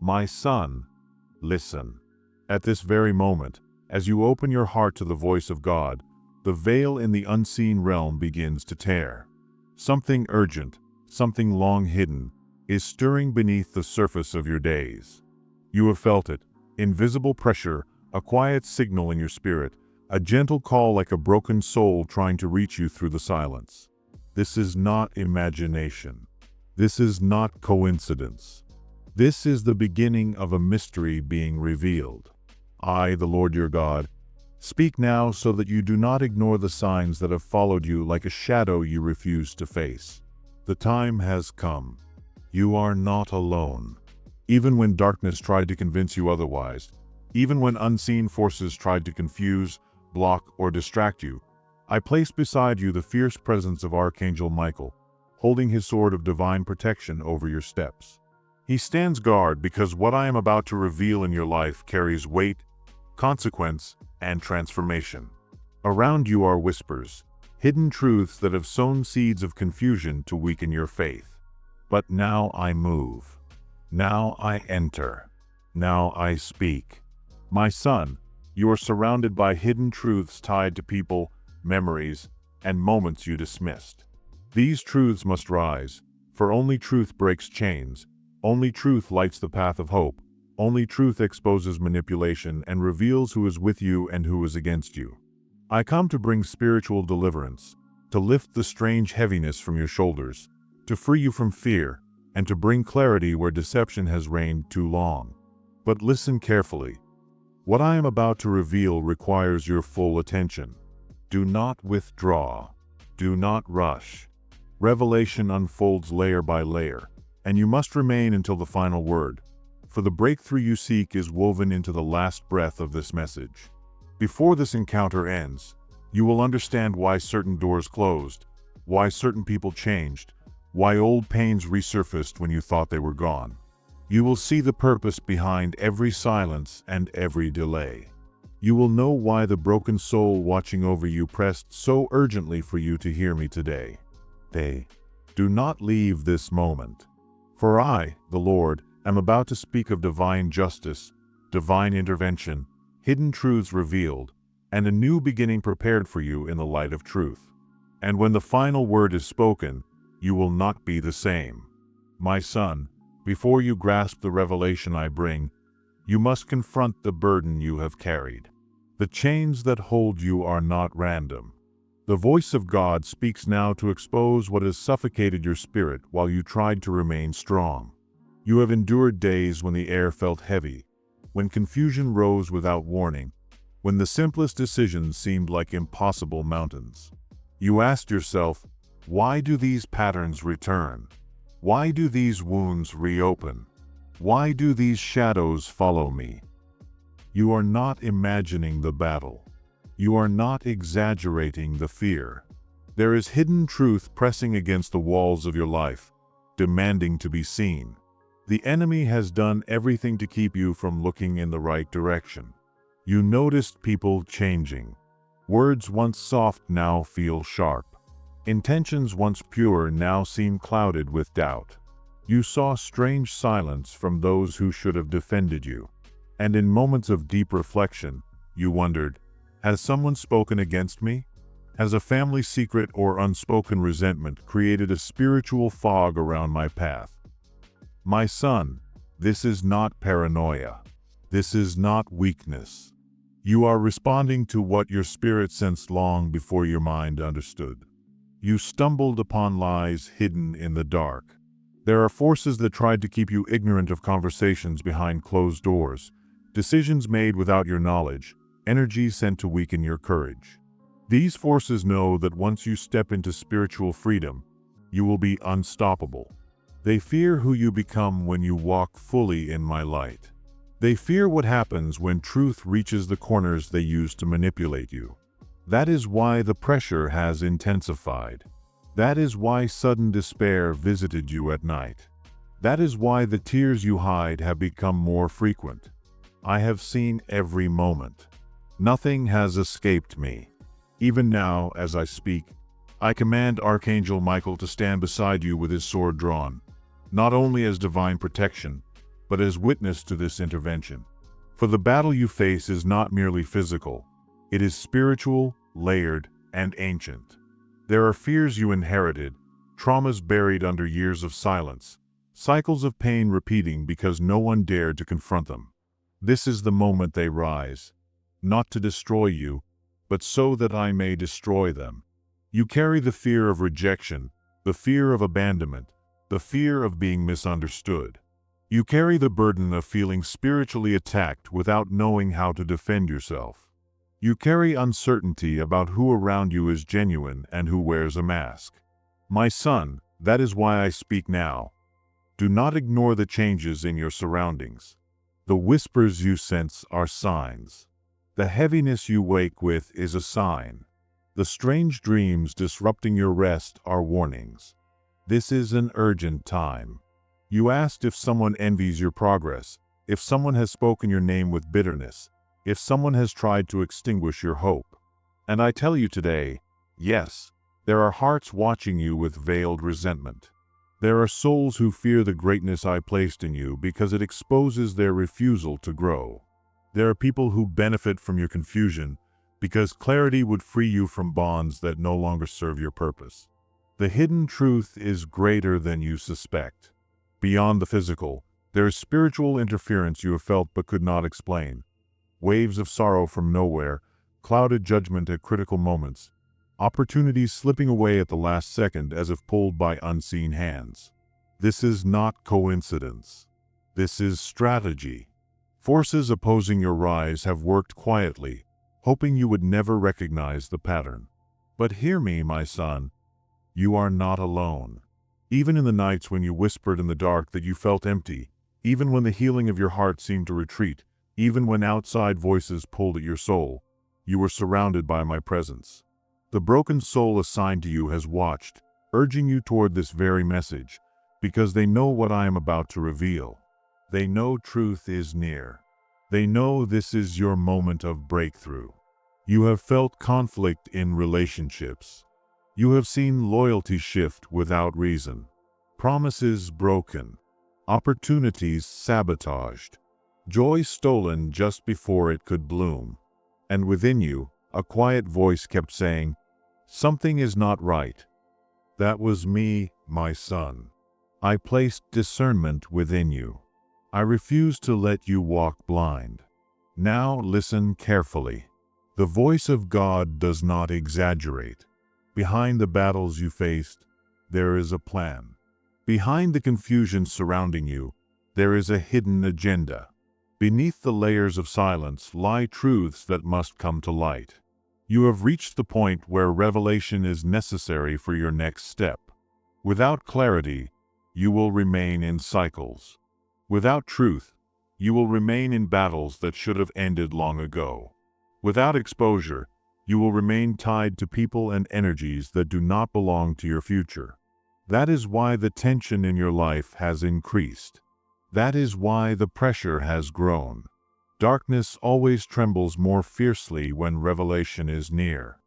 My son, listen. At this very moment, as you open your heart to the voice of God, the veil in the unseen realm begins to tear. Something urgent, something long hidden, is stirring beneath the surface of your days. You have felt it, invisible pressure, a quiet signal in your spirit, a gentle call like a broken soul trying to reach you through the silence. This is not imagination. This is not coincidence. This is the beginning of a mystery being revealed. I, the Lord your God, speak now so that you do not ignore the signs that have followed you like a shadow you refuse to face. The time has come. You are not alone. Even when darkness tried to convince you otherwise, even when unseen forces tried to confuse, block, or distract you, I place beside you the fierce presence of Archangel Michael, holding his sword of divine protection over your steps. He stands guard because what I am about to reveal in your life carries weight, consequence, and transformation. Around you are whispers, hidden truths that have sown seeds of confusion to weaken your faith. But now I move. Now I enter. Now I speak. My son, you are surrounded by hidden truths tied to people, memories, and moments you dismissed. These truths must rise, for only truth breaks chains, only truth lights the path of hope, only truth exposes manipulation and reveals who is with you and who is against you. I come to bring spiritual deliverance, to lift the strange heaviness from your shoulders, to free you from fear, and to bring clarity where deception has reigned too long. But listen carefully. What I am about to reveal requires your full attention. Do not withdraw. Do not rush. Revelation unfolds layer by layer, and you must remain until the final word, for the breakthrough you seek is woven into the last breath of this message. Before this encounter ends, you will understand why certain doors closed, why certain people changed, why old pains resurfaced when you thought they were gone. You will see the purpose behind every silence and every delay. You will know why the broken soul watching over you pressed so urgently for you to hear me today. Do not leave this moment. For I, the Lord, am about to speak of divine justice, divine intervention, hidden truths revealed, and a new beginning prepared for you in the light of truth. And when the final word is spoken, you will not be the same. My son, before you grasp the revelation I bring, you must confront the burden you have carried. The chains that hold you are not random. The voice of God speaks now to expose what has suffocated your spirit while you tried to remain strong. You have endured days when the air felt heavy, when confusion rose without warning, when the simplest decisions seemed like impossible mountains. You asked yourself, why do these patterns return? Why do these wounds reopen? Why do these shadows follow me? You are not imagining the battle. You are not exaggerating the fear. There is hidden truth pressing against the walls of your life, demanding to be seen. The enemy has done everything to keep you from looking in the right direction. You noticed people changing. Words once soft now feel sharp. Intentions once pure now seem clouded with doubt. You saw strange silence from those who should have defended you. And in moments of deep reflection, you wondered, has someone spoken against me? Has a family secret or unspoken resentment created a spiritual fog around my path? My son, this is not paranoia. This is not weakness. You are responding to what your spirit sensed long before your mind understood. You stumbled upon lies hidden in the dark. There are forces that tried to keep you ignorant of conversations behind closed doors, decisions made without your knowledge, energy sent to weaken your courage. These forces know that once you step into spiritual freedom, you will be unstoppable. They fear who you become when you walk fully in my light. They fear what happens when truth reaches the corners they use to manipulate you. That is why the pressure has intensified. That is why sudden despair visited you at night. That is why the tears you hide have become more frequent. I have seen every moment. Nothing has escaped me. Even now, as I speak, I command Archangel Michael to stand beside you with his sword drawn, not only as divine protection, but as witness to this intervention. For the battle you face is not merely physical. It is spiritual, layered, and ancient. There are fears you inherited, traumas buried under years of silence, cycles of pain repeating because no one dared to confront them. This is the moment they rise, not to destroy you, but so that I may destroy them. You carry the fear of rejection, the fear of abandonment, the fear of being misunderstood. You carry the burden of feeling spiritually attacked without knowing how to defend yourself. You carry uncertainty about who around you is genuine and who wears a mask. My son, that is why I speak now. Do not ignore the changes in your surroundings. The whispers you sense are signs. The heaviness you wake with is a sign. The strange dreams disrupting your rest are warnings. This is an urgent time. You asked if someone envies your progress, if someone has spoken your name with bitterness, if someone has tried to extinguish your hope. And I tell you today, yes, there are hearts watching you with veiled resentment. There are souls who fear the greatness I placed in you because it exposes their refusal to grow. There are people who benefit from your confusion because clarity would free you from bonds that no longer serve your purpose. The hidden truth is greater than you suspect. Beyond the physical, there is spiritual interference you have felt but could not explain. Waves of sorrow from nowhere, clouded judgment at critical moments, opportunities slipping away at the last second as if pulled by unseen hands. This is not coincidence. This is strategy. Forces opposing your rise have worked quietly, hoping you would never recognize the pattern. But hear me, my son. You are not alone. Even in the nights when you whispered in the dark that you felt empty, even when the healing of your heart seemed to retreat, even when outside voices pulled at your soul, you were surrounded by my presence. The broken soul assigned to you has watched, urging you toward this very message, because they know what I am about to reveal. They know truth is near. They know this is your moment of breakthrough. You have felt conflict in relationships. You have seen loyalty shift without reason, promises broken, opportunities sabotaged, joy stolen just before it could bloom. And within you, a quiet voice kept saying, "Something is not right." That was me, my son. I placed discernment within you. I refused to let you walk blind. Now listen carefully. The voice of God does not exaggerate. Behind the battles you faced, there is a plan. Behind the confusion surrounding you, there is a hidden agenda. Beneath the layers of silence lie truths that must come to light. You have reached the point where revelation is necessary for your next step. Without clarity, you will remain in cycles. Without truth, you will remain in battles that should have ended long ago. Without exposure, you will remain tied to people and energies that do not belong to your future. That is why the tension in your life has increased. That is why the pressure has grown. Darkness always trembles more fiercely when revelation is near.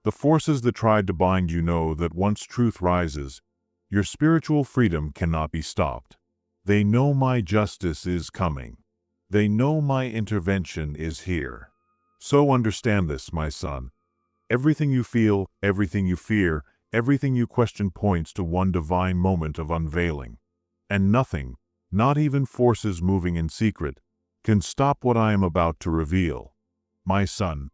The forces that tried to bind you know that once truth rises, your spiritual freedom cannot be stopped. They know my justice is coming. They know my intervention is here. So understand this, my son. Everything you feel, everything you fear, everything you question points to one divine moment of unveiling. And nothing, not even forces moving in secret, can stop what I am about to reveal. My son,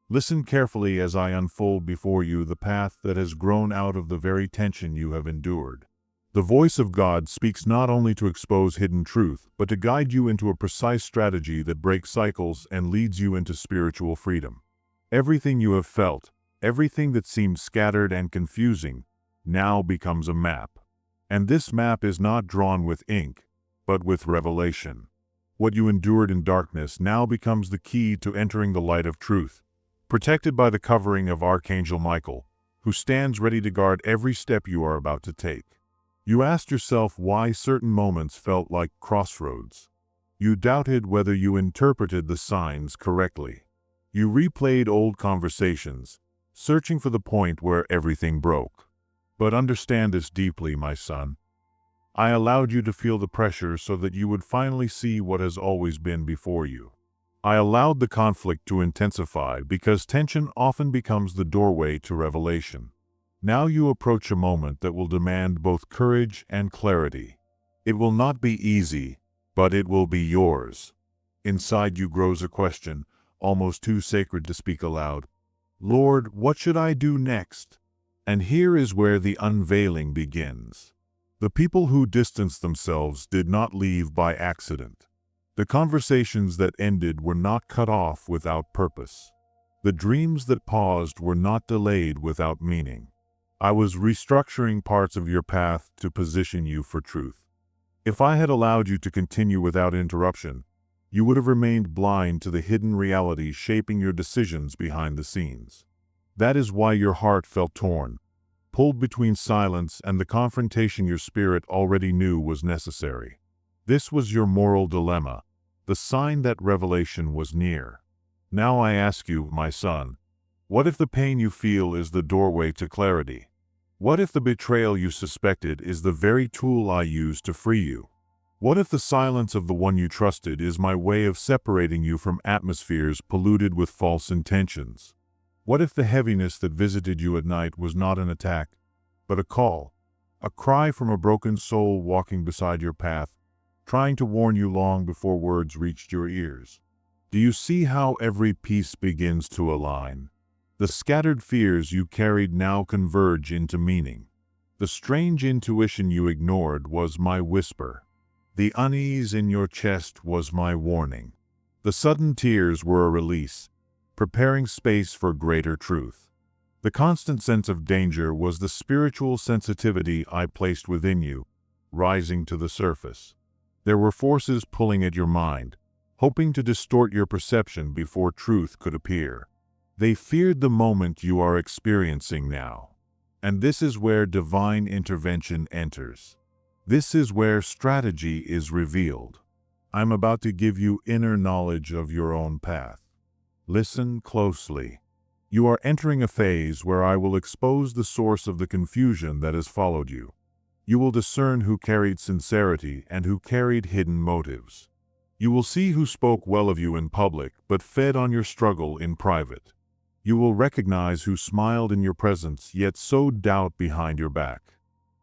listen carefully as I unfold before you the path that has grown out of the very tension you have endured. The voice of God speaks not only to expose hidden truth, but to guide you into a precise strategy that breaks cycles and leads you into spiritual freedom. Everything you have felt, everything that seemed scattered and confusing, now becomes a map. And this map is not drawn with ink, but with revelation. What you endured in darkness now becomes the key to entering the light of truth, protected by the covering of Archangel Michael, who stands ready to guard every step you are about to take. You asked yourself why certain moments felt like crossroads. You doubted whether you interpreted the signs correctly. You replayed old conversations, searching for the point where everything broke. But understand this deeply, my son. I allowed you to feel the pressure so that you would finally see what has always been before you. I allowed the conflict to intensify because tension often becomes the doorway to revelation. Now you approach a moment that will demand both courage and clarity. It will not be easy, but it will be yours. Inside you grows a question, almost too sacred to speak aloud. Lord, what should I do next? And here is where the unveiling begins. The people who distanced themselves did not leave by accident. The conversations that ended were not cut off without purpose. The dreams that paused were not delayed without meaning. I was restructuring parts of your path to position you for truth. If I had allowed you to continue without interruption, you would have remained blind to the hidden realities shaping your decisions behind the scenes. That is why your heart felt torn, pulled between silence and the confrontation your spirit already knew was necessary. This was your moral dilemma, the sign that revelation was near. Now I ask you, my son, what if the pain you feel is the doorway to clarity? What if the betrayal you suspected is the very tool I use to free you? What if the silence of the one you trusted is my way of separating you from atmospheres polluted with false intentions? What if the heaviness that visited you at night was not an attack, but a call, a cry from a broken soul walking beside your path, trying to warn you long before words reached your ears? Do you see how every piece begins to align? The scattered fears you carried now converge into meaning. The strange intuition you ignored was my whisper. The unease in your chest was my warning. The sudden tears were a release, preparing space for greater truth. The constant sense of danger was the spiritual sensitivity I placed within you, rising to the surface. There were forces pulling at your mind, hoping to distort your perception before truth could appear. They feared the moment you are experiencing now. And this is where divine intervention enters. This is where strategy is revealed. I'm about to give you inner knowledge of your own path. Listen closely. You are entering a phase where I will expose the source of the confusion that has followed you. You will discern who carried sincerity and who carried hidden motives. You will see who spoke well of you in public but fed on your struggle in private. You will recognize who smiled in your presence yet sowed doubt behind your back.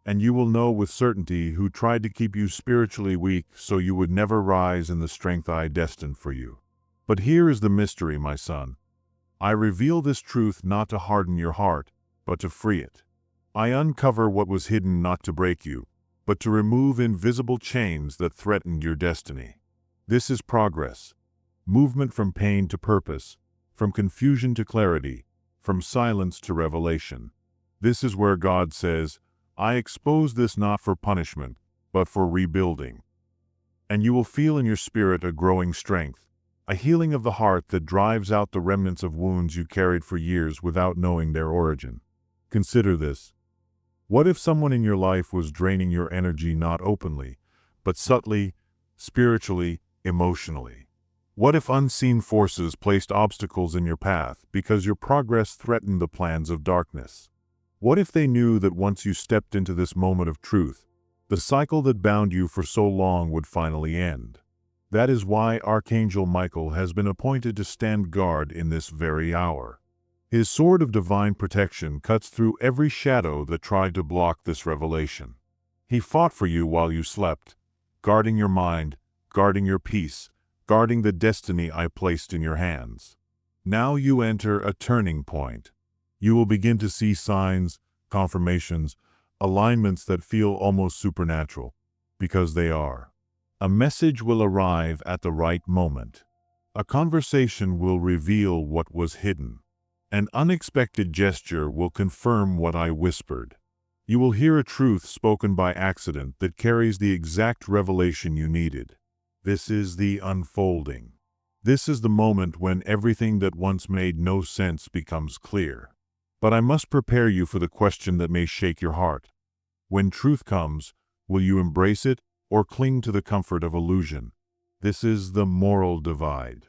And you will know with certainty who tried to keep you spiritually weak so you would never rise in the strength I destined for you. But here is the mystery, my son. I reveal this truth not to harden your heart, but to free it. I uncover what was hidden not to break you, but to remove invisible chains that threatened your destiny. This is progress. Movement from pain to purpose, from confusion to clarity, from silence to revelation. This is where God says, I expose this not for punishment, but for rebuilding. And you will feel in your spirit a growing strength, a healing of the heart that drives out the remnants of wounds you carried for years without knowing their origin. Consider this. What if someone in your life was draining your energy not openly, but subtly, spiritually, emotionally? What if unseen forces placed obstacles in your path because your progress threatened the plans of darkness? What if they knew that once you stepped into this moment of truth, the cycle that bound you for so long would finally end? That is why Archangel Michael has been appointed to stand guard in this very hour. His sword of divine protection cuts through every shadow that tried to block this revelation. He fought for you while you slept, guarding your mind, guarding your peace, guarding the destiny I placed in your hands. Now you enter a turning point. You will begin to see signs, confirmations, alignments that feel almost supernatural, because they are. A message will arrive at the right moment. A conversation will reveal what was hidden. An unexpected gesture will confirm what I whispered. You will hear a truth spoken by accident that carries the exact revelation you needed. This is the unfolding. This is the moment when everything that once made no sense becomes clear. But I must prepare you for the question that may shake your heart. When truth comes, will you embrace it or cling to the comfort of illusion? This is the moral divide.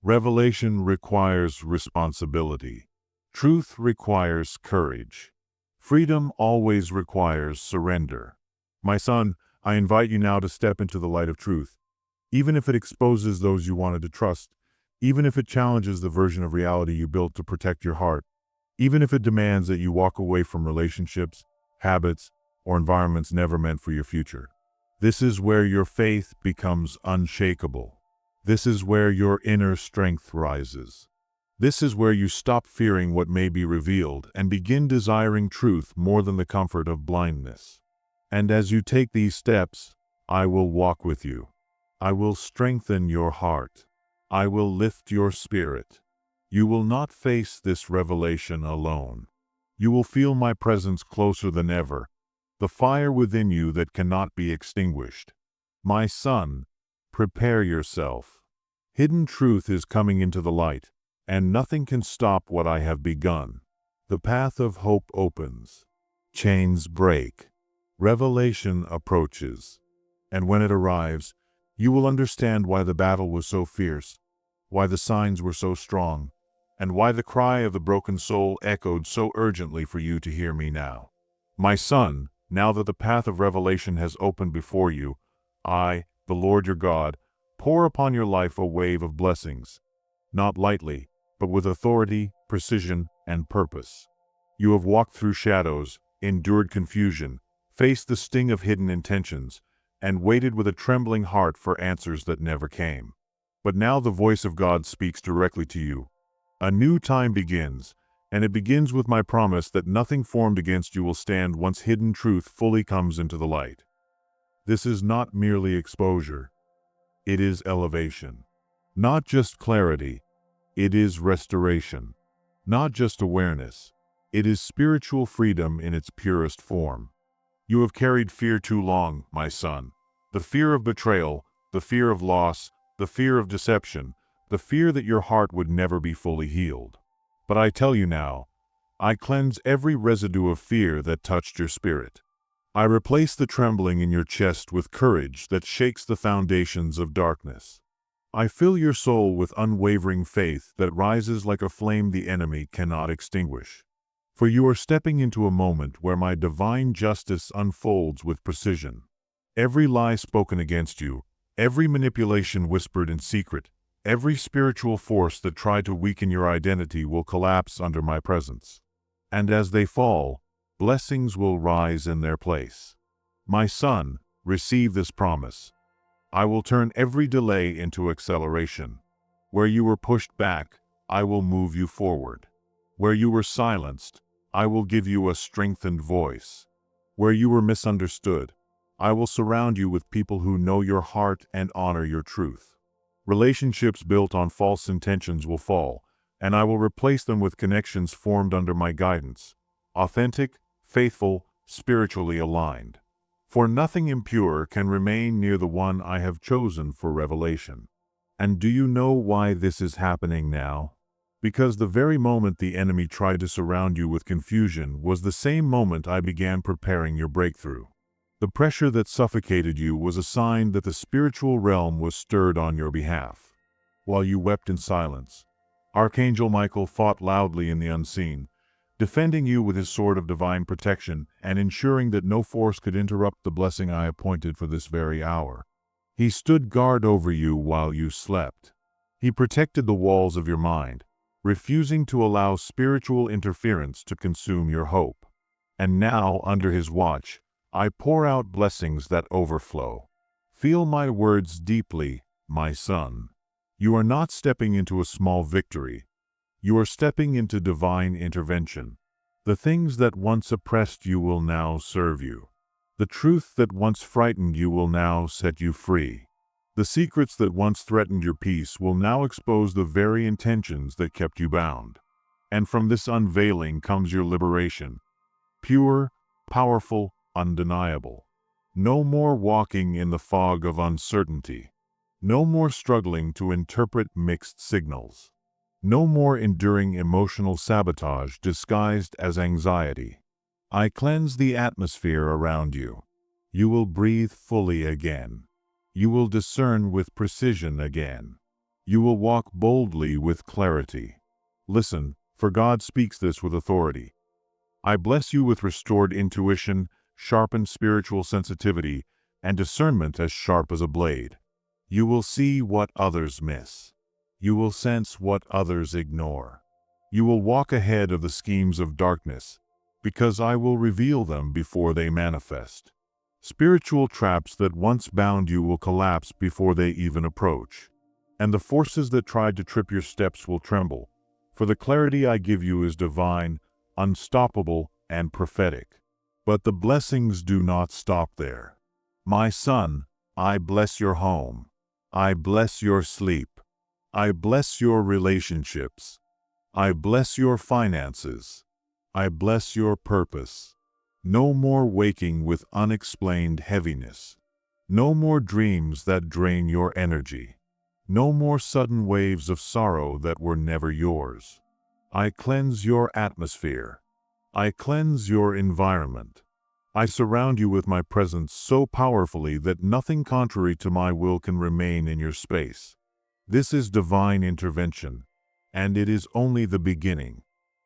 Revelation requires responsibility. Truth requires courage. Freedom always requires surrender. My son, I invite you now to step into the light of truth, even if it exposes those you wanted to trust, even if it challenges the version of reality you built to protect your heart, even if it demands that you walk away from relationships, habits, or environments never meant for your future. This is where your faith becomes unshakable. This is where your inner strength rises. This is where you stop fearing what may be revealed and begin desiring truth more than the comfort of blindness. And as you take these steps, I will walk with you. I will strengthen your heart. I will lift your spirit. You will not face this revelation alone. You will feel my presence closer than ever, the fire within you that cannot be extinguished. My son, prepare yourself. Hidden truth is coming into the light, and nothing can stop what I have begun. The path of hope opens. Chains break. Revelation approaches. And when it arrives, you will understand why the battle was so fierce, why the signs were so strong, and why the cry of the broken soul echoed so urgently for you to hear me now. My son, now that the path of revelation has opened before you, I, the Lord your God, pour upon your life a wave of blessings, not lightly, but with authority, precision, and purpose. You have walked through shadows, endured confusion, faced the sting of hidden intentions, and waited with a trembling heart for answers that never came. But now the voice of God speaks directly to you. A new time begins, and it begins with my promise that nothing formed against you will stand once hidden truth fully comes into the light. This is not merely exposure. It is elevation. Not just clarity, it is restoration. Not just awareness, it is spiritual freedom in its purest form. You have carried fear too long, my son. The fear of betrayal, the fear of loss, the fear of deception, the fear that your heart would never be fully healed. But I tell you now, I cleanse every residue of fear that touched your spirit. I replace the trembling in your chest with courage that shakes the foundations of darkness. I fill your soul with unwavering faith that rises like a flame the enemy cannot extinguish. For you are stepping into a moment where my divine justice unfolds with precision. Every lie spoken against you, every manipulation whispered in secret, every spiritual force that tried to weaken your identity will collapse under my presence. And as they fall, blessings will rise in their place. My son, receive this promise. I will turn every delay into acceleration. Where you were pushed back, I will move you forward. Where you were silenced, I will give you a strengthened voice. Where you were misunderstood, I will surround you with people who know your heart and honor your truth. Relationships built on false intentions will fall, and I will replace them with connections formed under my guidance, authentic, faithful, spiritually aligned. For nothing impure can remain near the one I have chosen for revelation. And do you know why this is happening now? Because the very moment the enemy tried to surround you with confusion was the same moment I began preparing your breakthrough. The pressure that suffocated you was a sign that the spiritual realm was stirred on your behalf. While you wept in silence, Archangel Michael fought loudly in the unseen, defending you with his sword of divine protection and ensuring that no force could interrupt the blessing I appointed for this very hour. He stood guard over you while you slept. He protected the walls of your mind, refusing to allow spiritual interference to consume your hope. And now, under his watch, I pour out blessings that overflow. Feel my words deeply, my son. You are not stepping into a small victory. You are stepping into divine intervention. The things that once oppressed you will now serve you. The truth that once frightened you will now set you free. The secrets that once threatened your peace will now expose the very intentions that kept you bound. And from this unveiling comes your liberation. Pure, powerful, undeniable. No more walking in the fog of uncertainty. No more struggling to interpret mixed signals. No more enduring emotional sabotage disguised as anxiety. I cleanse the atmosphere around you. You will breathe fully again. You will discern with precision again. You will walk boldly with clarity. Listen, for God speaks this with authority. I bless you with restored intuition, sharpened spiritual sensitivity, and discernment as sharp as a blade. You will see what others miss. You will sense what others ignore. You will walk ahead of the schemes of darkness, because I will reveal them before they manifest. Spiritual traps that once bound you will collapse before they even approach. And the forces that tried to trip your steps will tremble, for the clarity I give you is divine, unstoppable, and prophetic. But the blessings do not stop there. My son, I bless your home. I bless your sleep. I bless your relationships. I bless your finances. I bless your purpose. No more waking with unexplained heaviness. No more dreams that drain your energy. No more sudden waves of sorrow that were never yours. I cleanse your atmosphere. I cleanse your environment. I surround you with my presence so powerfully that nothing contrary to my will can remain in your space. This is divine intervention, and it is only the beginning.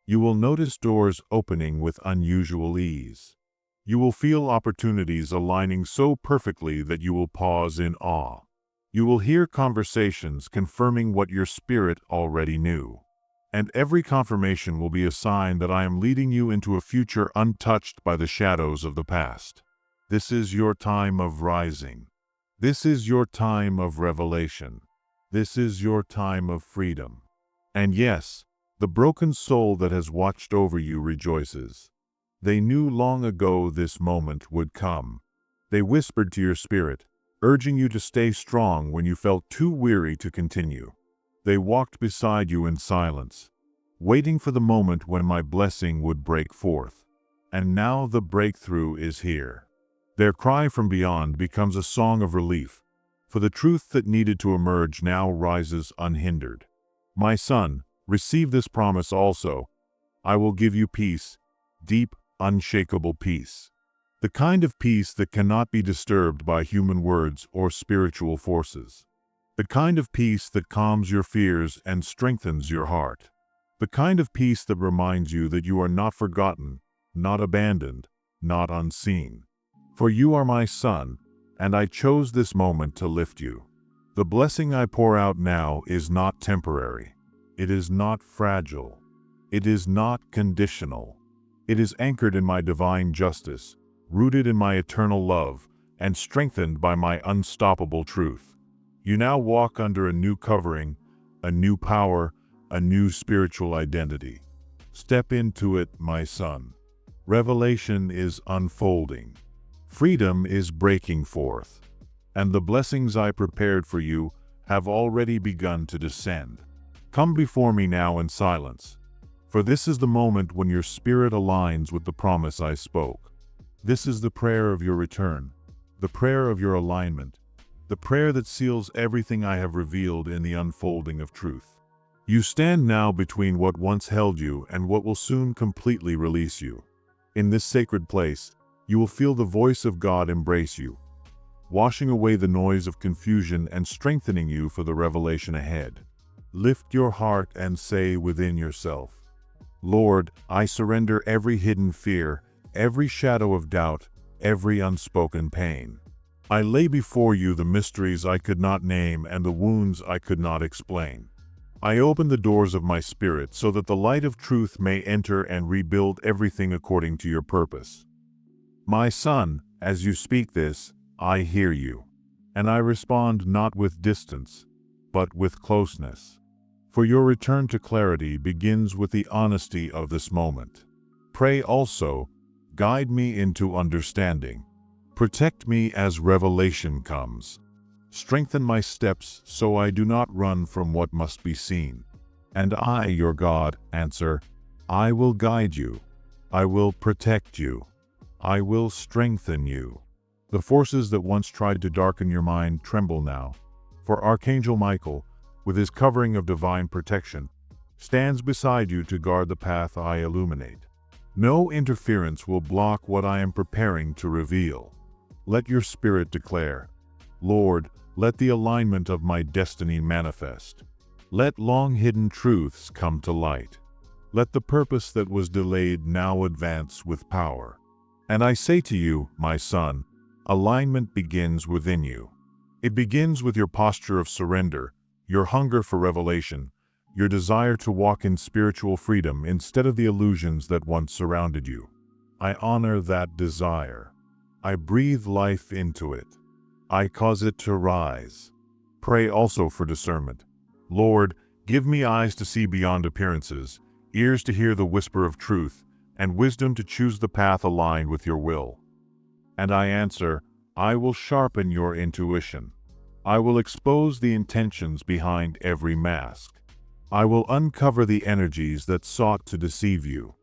You will notice doors opening with unusual ease. You will feel opportunities aligning so perfectly that you will pause in awe. You will hear conversations confirming what your spirit already knew. And every confirmation will be a sign that I am leading you into a future untouched by the shadows of the past. This is your time of rising. This is your time of revelation. This is your time of freedom. And yes, the broken soul that has watched over you rejoices. They knew long ago this moment would come. They whispered to your spirit, urging you to stay strong when you felt too weary to continue. They walked beside you in silence, waiting for the moment when my blessing would break forth. And now the breakthrough is here. Their cry from beyond becomes a song of relief, for the truth that needed to emerge now rises unhindered. My son, receive this promise also. I will give you peace, deep, unshakable peace. The kind of peace that cannot be disturbed by human words or spiritual forces. The kind of peace that calms your fears and strengthens your heart. The kind of peace that reminds you that you are not forgotten, not abandoned, not unseen. For you are my son, and I chose this moment to lift you. The blessing I pour out now is not temporary. It is not fragile. It is not conditional. It is anchored in my divine justice, rooted in my eternal love, and strengthened by my unstoppable truth. You now walk under a new covering, a new power, a new spiritual identity. Step into it, my son. Revelation is unfolding. Freedom is breaking forth. And the blessings I prepared for you have already begun to descend. Come before me now in silence, for this is the moment when your spirit aligns with the promise I spoke. This is the prayer of your return, the prayer of your alignment, the prayer that seals everything I have revealed in the unfolding of truth. You stand now between what once held you and what will soon completely release you. In this sacred place, you will feel the voice of God embrace you, washing away the noise of confusion and strengthening you for the revelation ahead. Lift your heart and say within yourself, Lord, I surrender every hidden fear, every shadow of doubt, every unspoken pain. I lay before you the mysteries I could not name and the wounds I could not explain. I open the doors of my spirit so that the light of truth may enter and rebuild everything according to your purpose. My son, as you speak this, I hear you, and I respond not with distance, but with closeness. For your return to clarity begins with the honesty of this moment. Pray also, guide me into understanding. Protect me as revelation comes. Strengthen my steps so I do not run from what must be seen. And I, your God, answer, I will guide you. I will protect you. I will strengthen you. The forces that once tried to darken your mind tremble now, for Archangel Michael, with his covering of divine protection, stands beside you to guard the path I illuminate. No interference will block what I am preparing to reveal. Let your spirit declare, Lord, let the alignment of my destiny manifest. Let long-hidden truths come to light. Let the purpose that was delayed now advance with power. And I say to you, my son, Alignment begins within you. It begins with your posture of surrender, your hunger for revelation, your desire to walk in spiritual freedom instead of the illusions that once surrounded you. I honor that desire. I breathe life into it. I cause it to rise. Pray also for discernment. Lord, give me eyes to see beyond appearances, ears to hear the whisper of truth, and wisdom to choose the path aligned with your will. And I answer, I will sharpen your intuition. I will expose the intentions behind every mask. I will uncover the energies that sought to deceive you.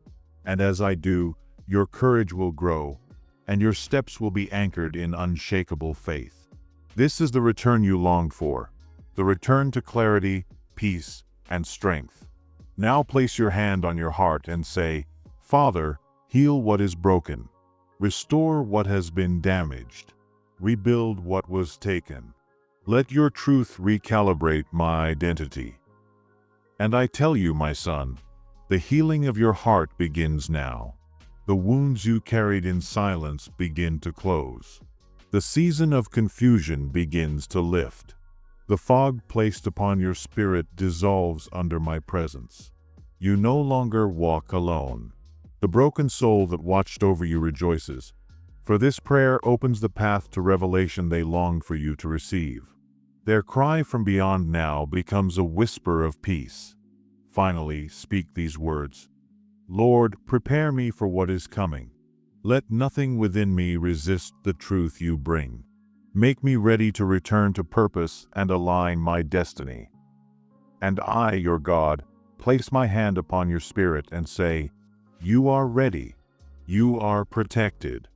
And as I do, your courage will grow, and your steps will be anchored in unshakable faith. This is the return you longed for, the return to clarity, peace, and strength. Now place your hand on your heart and say, Father, heal what is broken. Restore what has been damaged. Rebuild what was taken. Let your truth recalibrate my identity. And I tell you, my son, the healing of your heart begins now. The wounds you carried in silence begin to close. The season of confusion begins to lift. The fog placed upon your spirit dissolves under my presence. You no longer walk alone. The broken soul that watched over you rejoices, for this prayer opens the path to revelation they longed for you to receive. Their cry from beyond now becomes a whisper of peace. Finally, speak these words. Lord, prepare me for what is coming. Let nothing within me resist the truth you bring. Make me ready to return to purpose and align my destiny. And I, your God, place my hand upon your spirit and say, you are ready. You are protected.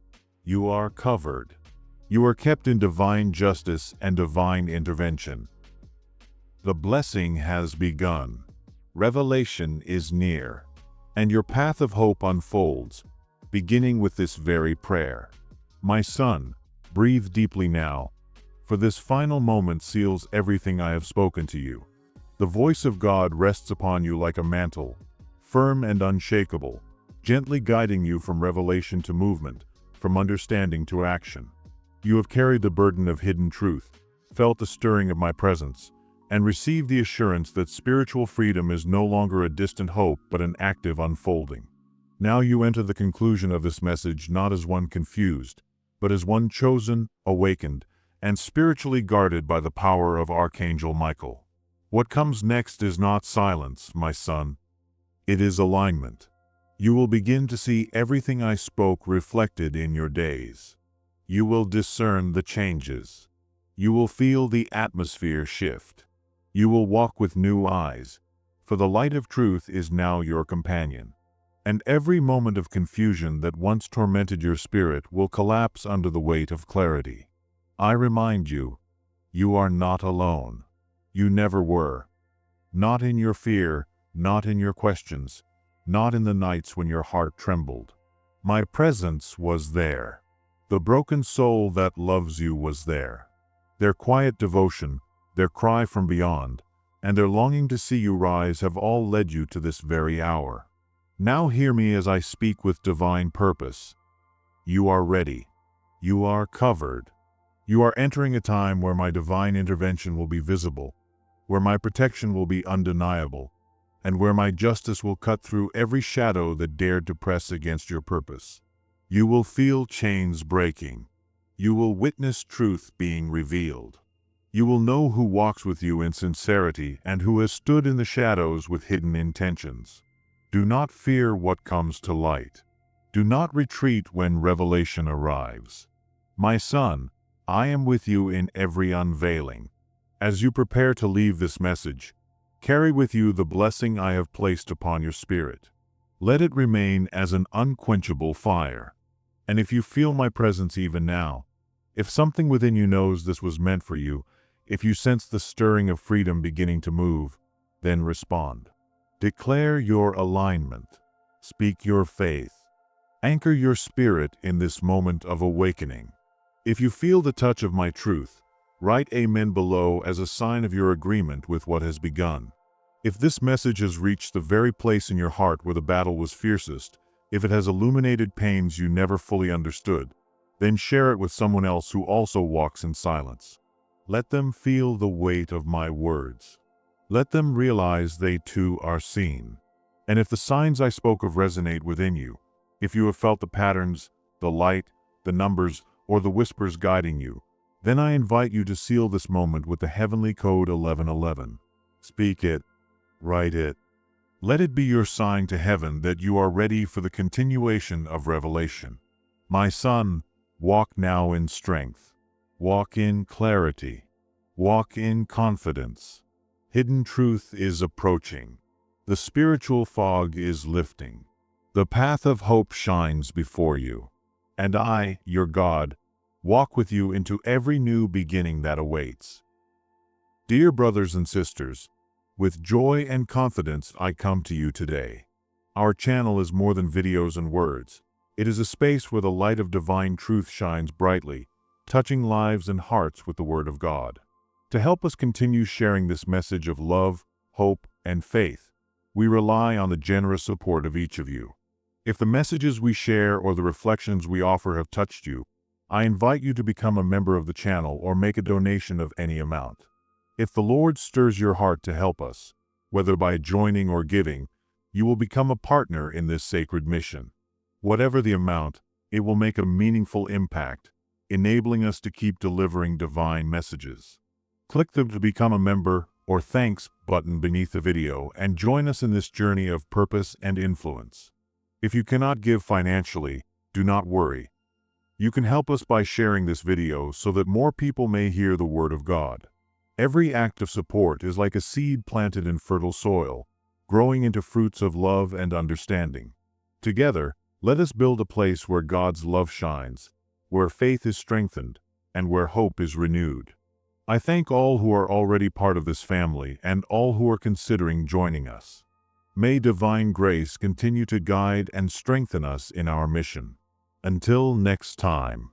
You are covered. You are kept in divine justice and divine intervention. The blessing has begun. Revelation is near. And your path of hope unfolds, beginning with this very prayer. My son, breathe deeply now, for this final moment seals everything I have spoken to you. The voice of God rests upon you like a mantle, firm and unshakable, gently guiding you from revelation to movement, from understanding to action. You have carried the burden of hidden truth, felt the stirring of my presence, and received the assurance that spiritual freedom is no longer a distant hope but an active unfolding. Now you enter the conclusion of this message not as one confused, but as one chosen, awakened, and spiritually guarded by the power of Archangel Michael. What comes next is not silence, my son. It is alignment. You will begin to see everything I spoke reflected in your days. You will discern the changes. You will feel the atmosphere shift. You will walk with new eyes, for the light of truth is now your companion. And every moment of confusion that once tormented your spirit will collapse under the weight of clarity. I remind you, you are not alone. You never were. Not in your fear, not in your questions, not in the nights when your heart trembled. My presence was there. The broken soul that loves you was there. Their quiet devotion, their cry from beyond, and their longing to see you rise have all led you to this very hour. Now hear me as I speak with divine purpose. You are ready. You are covered. You are entering a time where my divine intervention will be visible, where my protection will be undeniable, and where my justice will cut through every shadow that dared to press against your purpose. You will feel chains breaking. You will witness truth being revealed. You will know who walks with you in sincerity and who has stood in the shadows with hidden intentions. Do not fear what comes to light. Do not retreat when revelation arrives. My son, I am with you in every unveiling. As you prepare to leave this message, carry with you the blessing I have placed upon your spirit. Let it remain as an unquenchable fire. And if you feel my presence even now, if something within you knows this was meant for you, if you sense the stirring of freedom beginning to move, then respond. Declare your alignment. Speak your faith. Anchor your spirit in this moment of awakening. If you feel the touch of my truth, write Amen below as a sign of your agreement with what has begun. If this message has reached the very place in your heart where the battle was fiercest, if it has illuminated pains you never fully understood, Then share it with someone else who also walks in silence. Let them feel the weight of my words. Let them realize they too are seen. And if the signs I spoke of resonate within you, if you have felt the patterns, the light, the numbers, or the whispers guiding you, then I invite you to seal this moment with the heavenly code 1111. Speak it, write it. Let it be your sign to heaven that you are ready for the continuation of revelation. My son, walk now in strength. Walk in clarity. Walk in confidence. Hidden truth is approaching. The spiritual fog is lifting. The path of hope shines before you. And I, your God, walk with you into every new beginning that awaits. Dear brothers and sisters, with joy and confidence I come to you today. Our channel is more than videos and words. It is a space where the light of divine truth shines brightly, touching lives and hearts with the Word of God. To help us continue sharing this message of love, hope, and faith, we rely on the generous support of each of you. If the messages we share or the reflections we offer have touched you, I invite you to become a member of the channel or make a donation of any amount. If the Lord stirs your heart to help us, whether by joining or giving, you will become a partner in this sacred mission. Whatever the amount, it will make a meaningful impact, enabling us to keep delivering divine messages. Click the "To Become a Member" or "Thanks" button beneath the video and join us in this journey of purpose and influence. If you cannot give financially, do not worry. You can help us by sharing this video so that more people may hear the Word of God. Every act of support is like a seed planted in fertile soil, growing into fruits of love and understanding. Together, let us build a place where God's love shines, where faith is strengthened, and where hope is renewed. I thank all who are already part of this family and all who are considering joining us. May divine grace continue to guide and strengthen us in our mission. Until next time.